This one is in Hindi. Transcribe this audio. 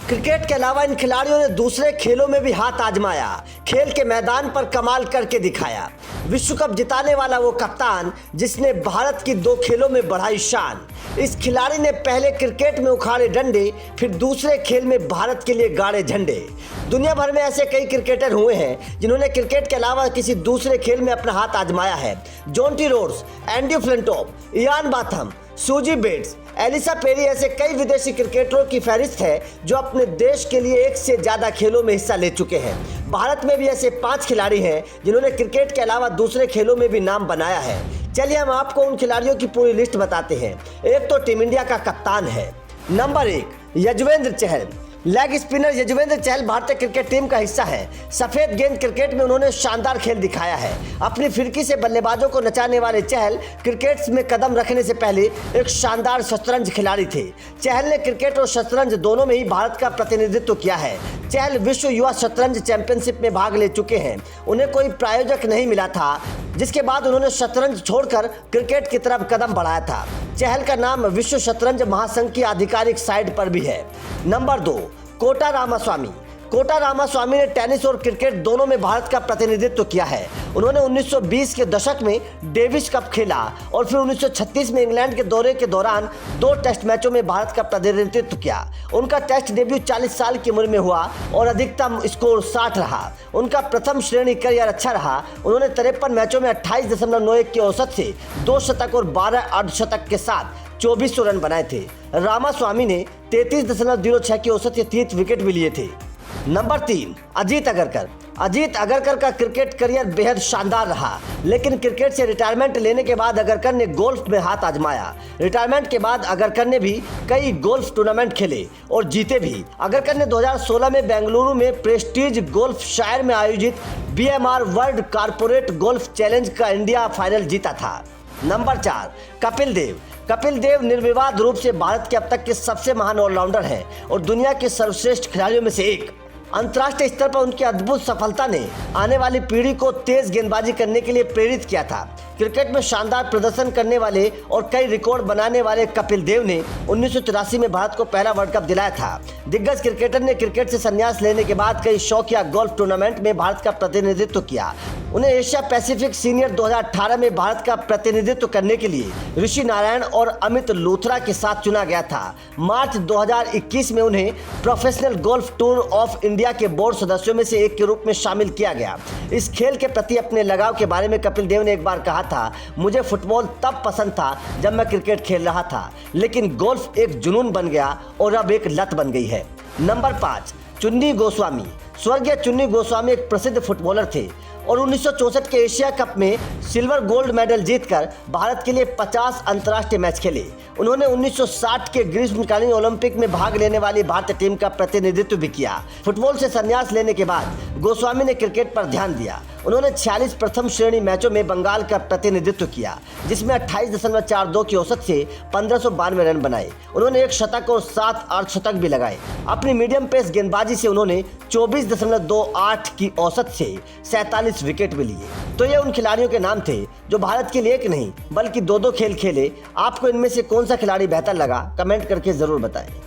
क्रिकेट के अलावा इन खिलाड़ियों ने दूसरे खेलों में भी हाथ आजमाया, खेल के मैदान पर कमाल करके दिखाया। विश्व कप जिताने वाला वो कप्तान जिसने भारत की 2 खेलों में बढ़ाई शान। इस खिलाड़ी ने पहले क्रिकेट में उखाड़े डंडे, फिर दूसरे खेल में भारत के लिए गाड़े झंडे। दुनिया भर में ऐसे कई क्रिकेटर हुए हैं जिन्होंने क्रिकेट के अलावा किसी दूसरे खेल में अपना हाथ आजमाया है। Jonty Rhodes, Andy Flintoff, Ian Botham, Suzie Bates, Elisa peri ऐसे कई विदेशी क्रिकेटरों की फहरिस्त है जो अपने देश के लिए 1 से ज्यादा खेलों में हिस्सा ले चुके हैं। भारत में भी ऐसे 5 खिलाड़ी हैं जिन्होंने क्रिकेट के अलावा दूसरे खेलों में भी नाम बनाया है। चलिए हम आपको उन खिलाड़ियों की पूरी लिस्ट बताते हैं। एक तो टीम इंडिया का कप्तान है। Number 1, Yuzvendra Chahal. Leg spinner Yuzvendra Chahal भारतीय क्रिकेट टीम का हिस्सा है। सफेद गेंद क्रिकेट में उन्होंने शानदार खेल दिखाया है। अपनी फिरकी से बल्लेबाजों को नचाने वाले चहल क्रिकेट में कदम रखने से पहले एक शानदार शतरंज खिलाड़ी थे। चहल ने क्रिकेट और शतरंज दोनों में ही भारत का प्रतिनिधित्व किया है। चहल विश्व युवा शतरंज चैंपियनशिप में भाग ले चुके हैं। उन्हें कोई प्रायोजक नहीं मिला था, जिसके बाद उन्होंने शतरंज छोड़कर क्रिकेट की तरफ कदम बढ़ाया था। चहल का नाम विश्व शतरंज महासंघ की आधिकारिक साइट पर भी है। नंबर 2, कोटा रामास्वामी। कोटा रामास्वामी ने टेनिस और क्रिकेट दोनों में भारत का प्रतिनिधित्व किया है। उन्होंने 1920 के दशक में डेविस कप खेला और फिर 1936 में इंग्लैंड के दौरे के दौरान 2 टेस्ट मैचों में भारत का प्रतिनिधित्व किया। उनका टेस्ट डेब्यू 40 साल की उम्र में हुआ और अधिकतम स्कोर 60 रहा। उनका प्रथम श्रेणी करियर अच्छा रहा। उन्होंने 53 मैचों में 28.91 की औसत से 2 शतक और 12 अर्धशतक के साथ 2400 रन बनाए थे। रामास्वामी ने 33.06 की औसत से 30 विकेट भी लिए थे। नंबर 3, अजीत अगरकर। अजीत अगरकर का क्रिकेट करियर बेहद शानदार रहा, लेकिन क्रिकेट से रिटायरमेंट लेने के बाद अगरकर ने गोल्फ में हाथ आजमाया। रिटायरमेंट के बाद अगरकर ने भी कई गोल्फ टूर्नामेंट खेले और जीते भी। अगरकर ने 2016 में बेंगलुरु में प्रेस्टीज गोल्फ शायर में आयोजित BMR world corporate golf challenge का इंडिया फाइनल जीता था। नंबर 4, कपिल देव। कपिल देव निर्विवाद रूप से भारत के अब तक के सबसे महान ऑलराउंडर हैं और दुनिया के सर्वश्रेष्ठ खिलाड़ियों में से एक। अंतर्राष्ट्रीय स्तर पर उनकी अद्भुत सफलता ने आने वाली पीढ़ी को तेज गेंदबाजी करने के लिए प्रेरित किया था। क्रिकेट में शानदार प्रदर्शन करने वाले और कई रिकॉर्ड बनाने वाले कपिल देव ने 1983 में भारत को पहला वर्ल्ड कप दिलाया था। दिग्गज क्रिकेटर ने क्रिकेट से संन्यास लेने के बाद कई शौकिया गोल्फ टूर्नामेंट में भारत का प्रतिनिधित्व किया। उन्हें एशिया पैसिफिक सीनियर 2018 में भारत का प्रतिनिधित्व करने के लिए ऋषि नारायण और अमित लूथरा के साथ चुना गया था। मार्च 2021 में उन्हें professional golf tour of India के बोर्ड सदस्यों में से एक के रूप में शामिल किया गया। इस खेल के प्रति अपने लगाव के बारे में कपिल देव ने एक बार कहा था, मुझे फुटबॉल तब पसंद था जब मैं क्रिकेट खेल रहा था, लेकिन गोल्फ एक जुनून बन गया और अब एक लत बन गई है। नंबर 5, चुन्नी गोस्वामी। स्वर्गीय चुन्नी गोस्वामी एक प्रसिद्ध फुटबॉलर थे और 1964 के एशिया कप में सिल्वर गोल्ड मेडल जीतकर भारत के लिए 50 अंतर्राष्ट्रीय मैच खेले। उन्होंने 1960 के ग्रीष्मकालीन ओलंपिक में भाग लेने वाली भारतीय टीम का प्रतिनिधित्व भी किया। फुटबॉल से संन्यास लेने के बाद गोस्वामी ने क्रिकेट पर ध्यान दिया। उन्होंने 46 प्रथम श्रेणी मैचों में बंगाल का प्रतिनिधित्व किया, जिसमें 28.42 की औसत से 1592 रन बनाए। उन्होंने 1 शतक और 7 अर्धशतक भी लगाए। अपनी मीडियम पेस गेंदबाजी से उन्होंने 24.28 की औसत से 47 विकेट भी लिए। तो ये उन खिलाड़ियों के नाम थे जो भारत के लिए एक नहीं बल्कि 2-2 खेल खेले। आपको इनमें से कौन सा खिलाड़ी बेहतर लगा, कमेंट करके जरूर बताएं।